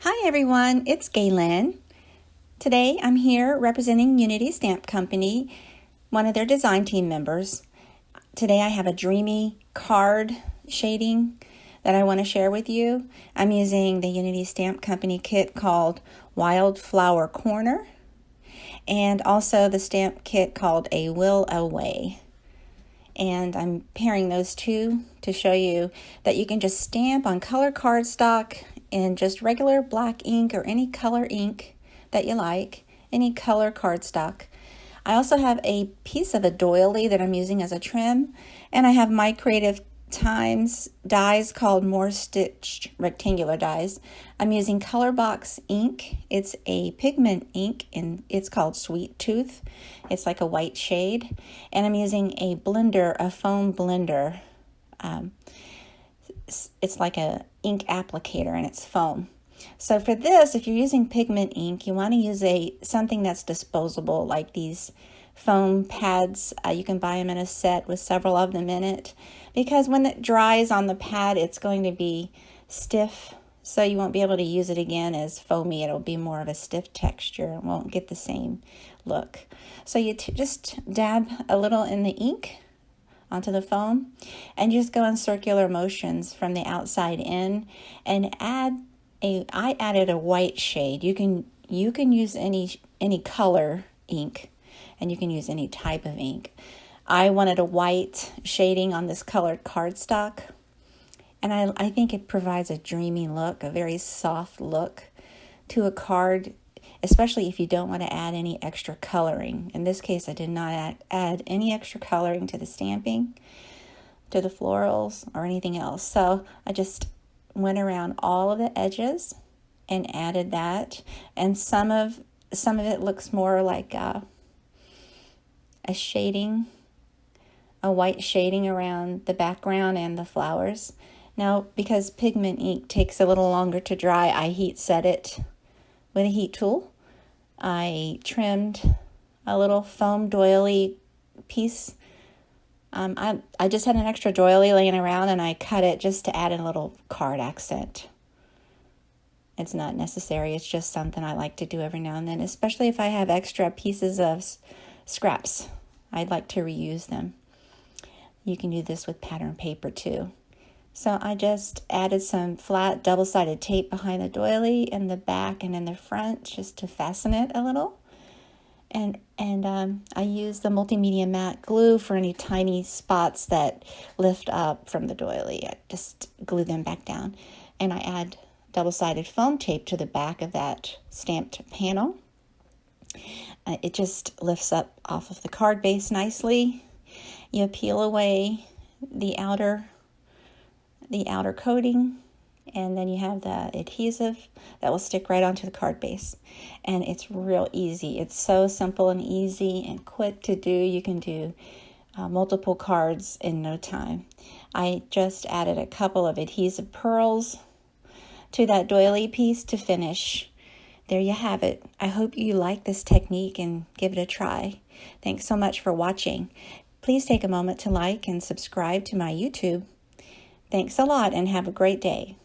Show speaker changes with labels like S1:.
S1: Hi everyone, it's Gaylen. Today I'm here representing Unity Stamp Company, one of their design team members. Today I have a Dreamy card shading that I want to share with you. I'm using the Unity Stamp Company kit called Wildflower Corner and also the stamp kit called A Will Away. And I'm pairing those two to show you that you can just stamp on color cardstock in just regular black ink or any color ink that you like, any color cardstock. I also have a piece of a doily that I'm using as a trim, and I have my Creative Times dies called More Stitched rectangular dies. I'm using Color Box ink. It's a pigment ink and it's called Sweet Tooth. It's like a white shade, and I'm using a blender, a foam blender. It's like a ink applicator and it's foam. So for this, if you're using pigment ink, you want to use something that's disposable, like these foam pads. You can buy them in a set with several of them in it, because when it dries on the pad, it's going to be stiff, so you won't be able to use it again as foamy. It'll be more of a stiff texture and won't get the same look. So you just dab a little in the ink onto the foam and just go in circular motions from the outside in and I added a white shade. You can use any color ink, and you can use any type of ink. I wanted a white shading on this colored cardstock, and I think it provides a dreamy look, a very soft look to a card, especially if you don't want to add any extra coloring. In this case, I did not add any extra coloring to the stamping, to the florals, or anything else. So I just went around all of the edges and added that, and some of it looks more like a shading, a white shading around the background and the flowers. Now, because pigment ink takes a little longer to dry, I heat set it with a heat tool. I trimmed a little foam doily piece. I just had an extra doily laying around, and I cut it just to add a little card accent. It's not necessary. It's just something I like to do every now and then, especially if I have extra pieces of scraps. I'd like to reuse them. You can do this with pattern paper too. So I just added some flat double-sided tape behind the doily in the back and in the front just to fasten it a little. And I use the multimedia matte glue for any tiny spots that lift up from the doily. I just glue them back down. And I add double-sided foam tape to the back of that stamped panel. It just lifts up off of the card base nicely. You peel away the outer coating, and then you have the adhesive that will stick right onto the card base. And it's real easy. It's so simple and easy and quick to do. You can do multiple cards in no time. I just added a couple of adhesive pearls to that doily piece to finish. There you have it. I hope you like this technique and give it a try. Thanks so much for watching. Please take a moment to like and subscribe to my YouTube. Thanks a lot and have a great day.